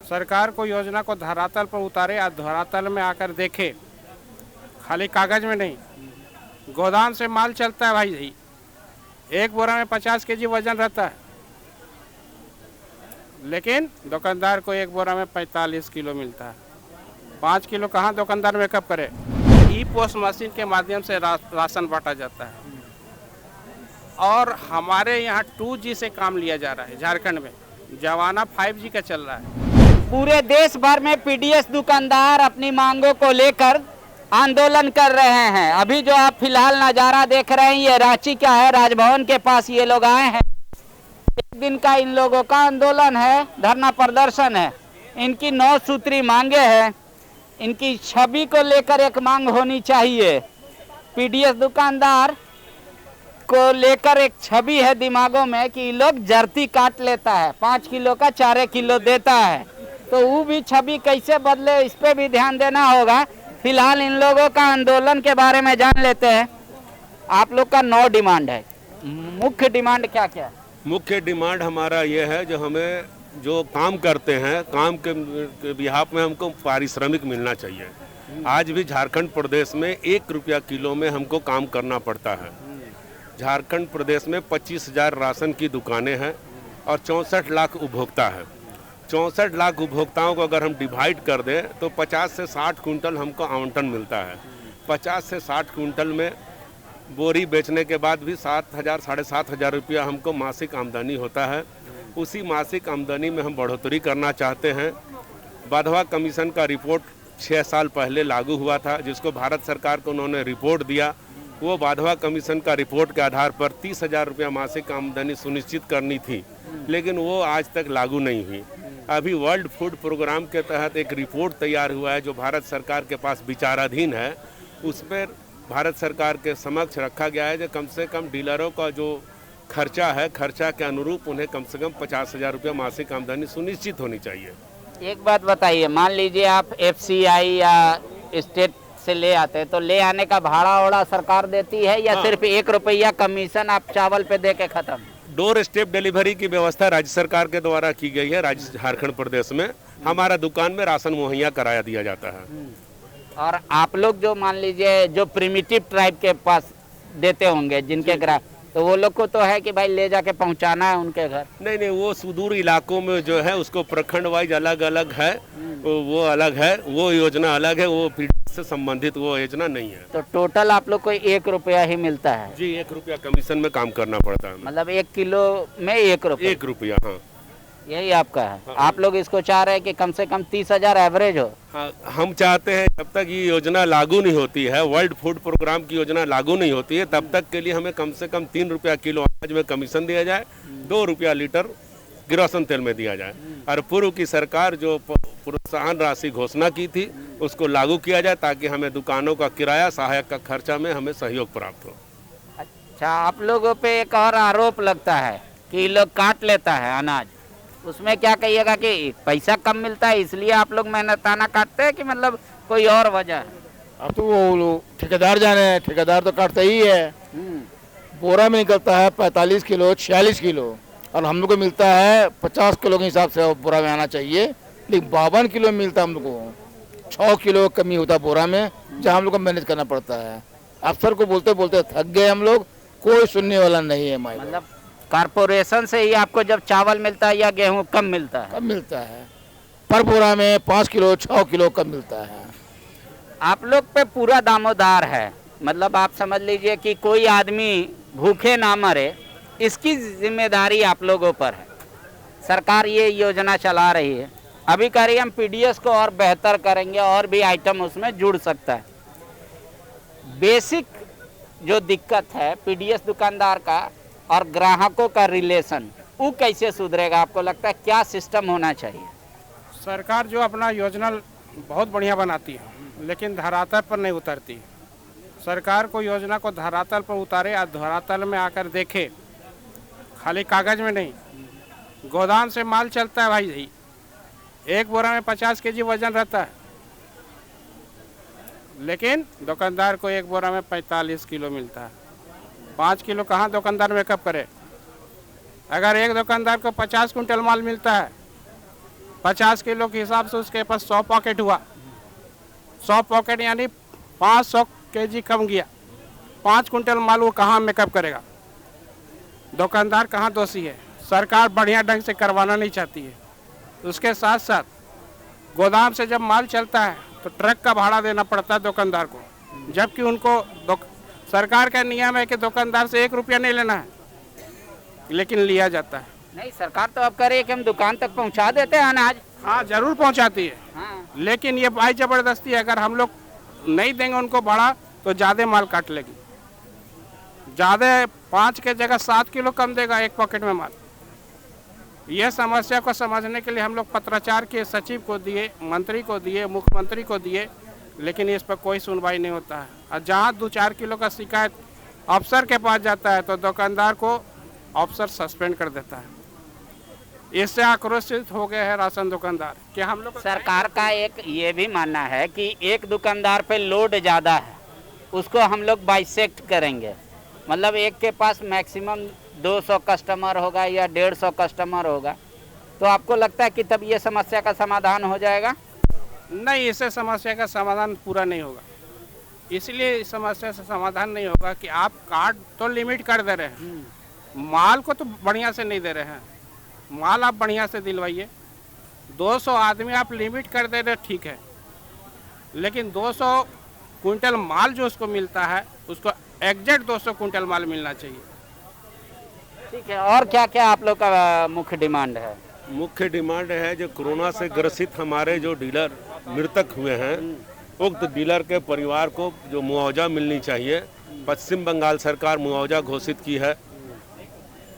सरकार को योजना को धरातल पर उतारे या धरातल में आकर देखे, खाली कागज में नहीं। गोदाम से माल चलता है भाई जी, एक बोरा में 50 केजी वजन रहता है, लेकिन दुकानदार को एक बोरा में 45 किलो मिलता है। 5 किलो कहाँ दुकानदार मेकअप करे। ई पोस्ट मशीन के माध्यम से राशन बांटा जाता है और हमारे यहाँ 2G से काम लिया जा रहा है। झारखंड में जवाना 5G का चल रहा है। पूरे देश भर में पीडीएस दुकानदार अपनी मांगों को लेकर आंदोलन कर रहे हैं। अभी जो आप फिलहाल नज़ारा देख रहे हैं, ये रांची का है, राजभवन के पास ये लोग आए हैं। एक दिन का इन लोगों का आंदोलन है, धरना प्रदर्शन है। इनकी 9 सूत्री मांगे हैं। इनकी छवि को लेकर एक मांग होनी चाहिए। पीडीएस दुकानदार को लेकर एक छवि है दिमागों में कि लोग जर्ती काट लेता है, 5 किलो का 4 किलो देता है, तो वो भी छवि कैसे बदले, इस पे भी ध्यान देना होगा। फिलहाल इन लोगों का आंदोलन के बारे में जान लेते हैं। आप लोग का 9 डिमांड है। मुख्य डिमांड क्या क्या है? मुख्य डिमांड हमारा ये है, जो हमें जो काम करते हैं, काम के बिहाफ में हमको पारिश्रमिक मिलना चाहिए। आज भी झारखंड प्रदेश में 1 रुपया किलो में हमको काम करना पड़ता है। झारखंड प्रदेश में 25,000 राशन की दुकानें हैं और 64 लाख उपभोक्ता है। 64 लाख उपभोक्ताओं को अगर हम डिवाइड कर दें तो 50 से 60 कुंटल हमको आवंटन मिलता है। 50 से 60 कुंटल में बोरी बेचने के बाद भी 7,000 साढ़े 7,000 रुपया हमको मासिक आमदनी होता है। उसी मासिक आमदनी में हम बढ़ोतरी करना चाहते हैं। वाधवा कमीशन का रिपोर्ट 6 साल पहले लागू हुआ था, जिसको भारत सरकार को उन्होंने रिपोर्ट दिया। वो वाधवा कमीशन का रिपोर्ट के आधार पर 30,000 रुपया मासिक आमदनी सुनिश्चित करनी थी, लेकिन वो आज तक लागू नहीं हुई। अभी वर्ल्ड फूड प्रोग्राम के तहत एक रिपोर्ट तैयार हुआ है जो भारत सरकार के पास विचाराधीन है। उस पर भारत सरकार के समक्ष रखा गया है कि कम से कम डीलरों का जो खर्चा है, खर्चा के अनुरूप उन्हें कम से कम 50,000 रुपया मासिक आमदनी सुनिश्चित होनी चाहिए। एक बात बताइए, मान लीजिए आप FCI या स्टेट से ले आते हैं, तो ले आने का भाड़ा ओड़ा सरकार देती है या सिर्फ 1 रुपया कमीशन आप चावल पे दे के खत्म? डोर स्टेप डिलीवरी की व्यवस्था राज्य सरकार के द्वारा की गई है। राज्य झारखंड प्रदेश में हमारा दुकान में राशन मुहैया कराया दिया जाता है। और आप लोग जो मान लीजिए जो प्रिमिटिव ट्राइब के पास देते होंगे, जिनके ग्राहक, तो वो लोग को तो है कि भाई ले जाके पहुंचाना है उनके घर। नहीं, वो सुदूर इलाकों में जो है उसको प्रखंड वाइज अलग अलग है, वो अलग है, वो योजना अलग है, वो पीडीएस से संबंधित वो योजना नहीं है। तो टोटल आप लोग को 1 रुपया ही मिलता है? जी, 1 रुपया कमीशन में काम करना पड़ता है। मतलब 1 किलो में 1 रुपया? 1 रुपया, हाँ। यही आपका है? हाँ। आप लोग इसको चाह रहे हैं कि कम से कम 30,000 एवरेज हो? हाँ, हम चाहते हैं जब तक ये योजना लागू नहीं होती है, वर्ल्ड फूड प्रोग्राम की योजना लागू नहीं होती है, तब तक के लिए हमें कम से कम 3 रुपया किलो अनाज में कमीशन दिया जाए, 2 रुपया लीटर किरोसिन तेल में दिया जाए। और पूर्व की सरकार जो प्रोत्साहन राशि घोषणा की थी उसको लागू किया जाए, ताकि हमें दुकानों का किराया, सहायक का खर्चा में हमें सहयोग प्राप्त हो। अच्छा, आप लोगों पे एक और आरोप लगता है कि लोग काट लेता है अनाज, उसमें क्या कहिएगा कि पैसा कम मिलता है इसलिए आप लोग मेहनताना काटते हैं कि मतलब कोई और वजह है? अब तो वो ठेकेदार जाने, ठेकेदार तो काटता ही है। बोरा में निकलता है 45 किलो 46 किलो और हम लोग को मिलता है 50 किलो के हिसाब से बोरा में आना चाहिए, लेकिन 52 किलो मिलता है हम लोग को। 6 किलो कमी होता है बोरा में, जहाँ हम लोग को मैनेज करना पड़ता है। अफसर को बोलते बोलते थक गए हम लोग, कोई सुनने वाला नहीं है। मतलब कारपोरेशन से ही आपको जब चावल मिलता है या गेहूं कम मिलता है? कम मिलता है, पर बोरा में 5 किलो 6 किलो कम मिलता है। आप लोग पे पूरा दामोदार है, मतलब आप समझ लीजिए कि कोई आदमी भूखे ना मरे, इसकी जिम्मेदारी आप लोगों पर है। सरकार ये योजना चला रही है, अभी कह रही है हम पीडीएस को और बेहतर करेंगे और भी आइटम उसमें जुड़ सकता है। बेसिक जो दिक्कत है पीडीएस दुकानदार का और ग्राहकों का रिलेशन, वो कैसे सुधरेगा? आपको लगता है क्या सिस्टम होना चाहिए? सरकार जो अपना योजना बहुत बढ़िया बनाती है, लेकिन धरातल पर नहीं उतरती। सरकार को योजना को धरातल पर उतारे या धरातल में आकर देखे, खाली कागज में नहीं। गोदाम से माल चलता है भाई जी, एक बोरा में 50 केजी वजन रहता है, लेकिन दुकानदार को एक बोरा में 45 किलो मिलता है। 5 किलो कहाँ दुकानदार मेकअप करे। अगर एक दुकानदार को 50 कुंटल माल मिलता है 50 किलो के हिसाब से उसके पास 100 पॉकेट हुआ। 100 पॉकेट यानी 500 केजी कम गया। 5 कुंटल माल वो कहाँ मेकअप करेगा? दुकानदार कहाँ दोषी है? सरकार बढ़िया ढंग से करवाना नहीं चाहती है। उसके साथ साथ गोदाम से जब माल चलता है तो ट्रक का भाड़ा देना पड़ता है दुकानदार को, जबकि उनको सरकार का नियम है कि दुकानदार से 1 रुपया नहीं लेना है, लेकिन लिया जाता है। नहीं, सरकार तो अब कह रही है कि हम दुकान तक पहुंचा देते हैं अनाज। हाँ, जरूर पहुंचाती है, हाँ। लेकिन ये भाई जबरदस्ती है। अगर हम लोग नहीं देंगे उनको भाड़ा तो ज़्यादा माल काट लेगी। ज़्यादा 5 के जगह 7 किलो कम देगा एक पॉकेट में माल। यह समस्या को समझने के लिए हम लोग पत्राचार के सचिव को दिए, मंत्री को दिए, मुख्यमंत्री को दिए, लेकिन इस पर कोई सुनवाई नहीं होता है। और जहाँ 2-4 किलो का शिकायत अफसर के पास जाता है तो दुकानदार को अफसर सस्पेंड कर देता है। इससे आक्रोशित हो गए हैं राशन दुकानदार कि हम लोग। सरकार का एक ये भी मानना है कि एक दुकानदार पे लोड ज़्यादा है, उसको हम लोग बाइसेक्ट करेंगे। मतलब एक के पास मैक्सिमम 200 कस्टमर होगा या 150 कस्टमर होगा, तो आपको लगता है कि तब ये समस्या का समाधान हो जाएगा? नहीं, इससे समस्या का समाधान पूरा नहीं होगा। इसलिए इस समस्या से समाधान नहीं होगा कि आप कार्ड तो लिमिट कर दे रहे हैं, माल को तो बढ़िया से नहीं दे रहे हैं। माल आप बढ़िया से दिलवाइए। 200 आदमी आप लिमिट कर दे रहे, ठीक है, लेकिन 200 कुंटल माल जो उसको मिलता है उसको एग्जैक्ट 200 कुंटल माल मिलना चाहिए। ठीक है, और क्या क्या आप लोग का मुख्य डिमांड है? मुख्य डिमांड है जो कोरोना से ग्रसित हमारे जो डीलर मृतक हुए हैं, उक्त डीलर के परिवार को जो मुआवजा मिलनी चाहिए। पश्चिम बंगाल सरकार मुआवजा घोषित की है,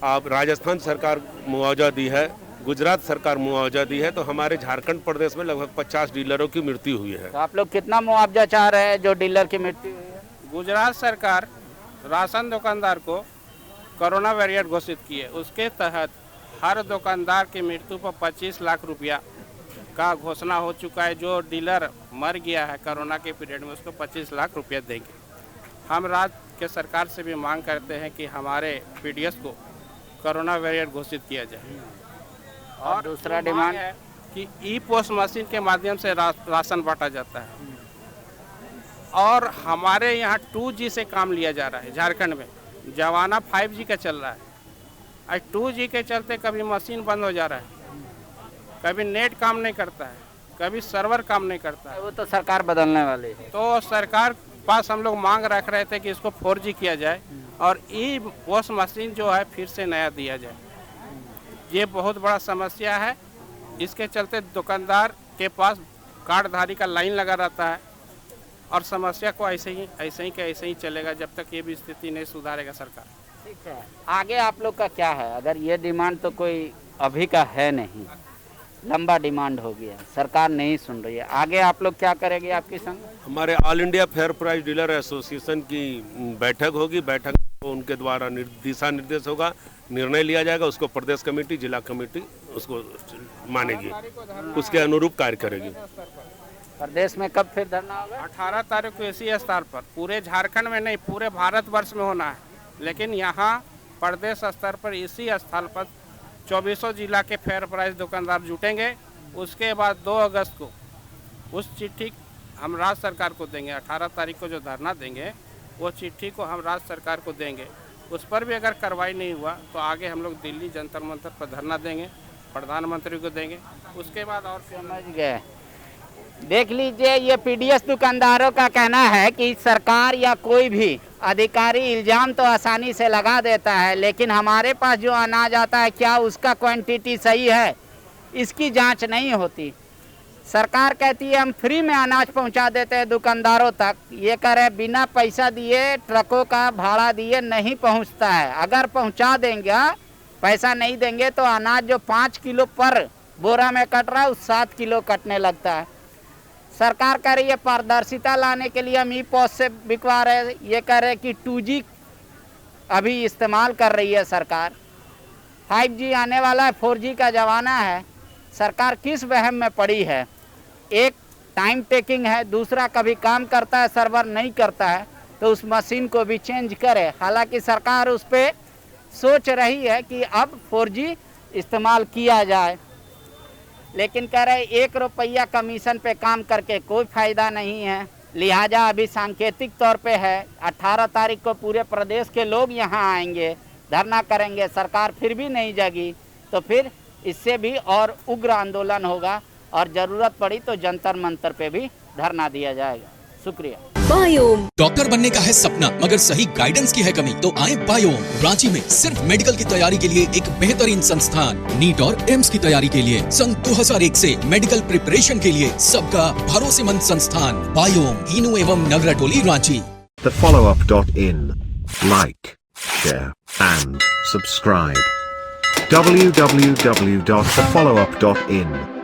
अब राजस्थान सरकार मुआवजा दी है, गुजरात सरकार मुआवजा दी है, तो हमारे झारखंड प्रदेश में लगभग 50 डीलरों की मृत्यु हुई है। तो आप लोग कितना मुआवजा चाह रहे हैं जो डीलर की मृत्यु हुई है? गुजरात सरकार राशन दुकानदार को कोरोना वैरिएंट घोषित की है, उसके तहत हर दुकानदार की मृत्यु पर 25 लाख रुपया का घोषणा हो चुका है। जो डीलर मर गया है कोरोना के पीरियड में उसको 25 लाख रुपया देंगे। हम राज्य के सरकार से भी मांग करते हैं कि हमारे पीडीएस को कोरोना वैरिएंट घोषित किया जाए। और दूसरा डिमांड है कि ई पोस्ट मशीन के माध्यम से राशन बांटा जाता है। और हमारे यहाँ 2G से काम लिया जा रहा है। झारखंड में जमाना 5G का चल रहा है। आज 2G के चलते कभी मशीन बंद हो जा रहा है, कभी नेट काम नहीं करता है, कभी सर्वर काम नहीं करता है। वो तो सरकार बदलने वाली है। तो सरकार पास हम लोग मांग रख रहे थे कि इसको 4G किया जाए और ई पोस्ट मशीन जो है फिर से नया दिया जाए। ये बहुत बड़ा समस्या है। इसके चलते दुकानदार के पास कार्डधारी का लाइन लगा रहता है और समस्या को ऐसे ही चलेगा जब तक ये भी स्थिति नहीं सुधारेगा सरकार। ठीक है, आगे आप लोग का क्या है? अगर ये डिमांड तो कोई अभी का है नहीं, लंबा डिमांड हो गया, सरकार नहीं सुन रही है, आगे आप लोग क्या करेंगे? आपकी संग हमारे all India fair price dealer association की बैठक होगी। बैठक उनके द्वारा दिशा निर्देश होगा, निर्णय लिया जाएगा, उसको प्रदेश कमेटी, जिला कमेटी उसको मानेगी, उसके अनुरूप कार्य करेगी। प्रदेश में कब फिर धरना होगा? 18 तारीख को इसी स्तर पर, पूरे झारखंड में नहीं पूरे भारतवर्ष में होना है, लेकिन यहाँ प्रदेश स्तर पर इसी स्थल पर 24 जिला के फेयर प्राइस दुकानदार जुटेंगे। उसके बाद 2 अगस्त को उस चिट्ठी हम राज्य सरकार को देंगे। 18 तारीख को जो धरना देंगे वो चिट्ठी को हम राज्य सरकार को देंगे। उस पर भी अगर कार्रवाई नहीं हुआ तो आगे हम लोग दिल्ली जंतर मंतर पर धरना देंगे, प्रधानमंत्री को देंगे। उसके बाद और समझ गए। देख लीजिए, ये पीडीएस दुकानदारों का कहना है कि सरकार या कोई भी अधिकारी इल्ज़ाम तो आसानी से लगा देता है, लेकिन हमारे पास जो अनाज आता है क्या उसका क्वांटिटी सही है, इसकी जांच नहीं होती। सरकार कहती है हम फ्री में अनाज पहुंचा देते हैं दुकानदारों तक, ये कह रहे बिना पैसा दिए, ट्रकों का भाड़ा दिए नहीं पहुंचता है। अगर पहुंचा देंगे, पैसा नहीं देंगे तो अनाज जो 5 किलो पर बोरा में कट रहा है उस 7 किलो कटने लगता है। सरकार कह रही है पारदर्शिता लाने के लिए हम ई पोस्ट से बिकवा रहे हैं। ये कह रहे हैं कि 2G अभी इस्तेमाल कर रही है सरकार, 5G आने वाला है, 4G का ज़माना है। सरकार किस वहम में पड़ी है? एक टाइम टेकिंग है, दूसरा कभी काम करता है सर्वर नहीं करता है तो उस मशीन को भी चेंज करे। हालांकि सरकार उस पर सोच रही है कि अब 4G इस्तेमाल किया जाए, लेकिन कह रहे 1 रुपया कमीशन पे काम करके कोई फायदा नहीं है। लिहाजा अभी सांकेतिक तौर पे है, 18 तारीख को पूरे प्रदेश के लोग यहाँ आएंगे, धरना करेंगे, सरकार फिर भी नहीं जगी तो फिर इससे भी और उग्र आंदोलन होगा और ज़रूरत पड़ी तो जंतर मंतर पे भी धरना दिया जाएगा। शुक्रिया। बायोम। डॉक्टर बनने का है सपना मगर सही गाइडेंस की है कमी, तो आए बायोम। रांची में सिर्फ मेडिकल की तैयारी के लिए एक बेहतरीन संस्थान, नीट और एम्स की तैयारी के लिए सन 2001 से मेडिकल प्रिपरेशन के लिए सबका भरोसेमंद संस्थान बायोम, इनू एवं नगराटोली, Ranchi. thefollowup.in. Like, share and subscribe. www.thefollowup.in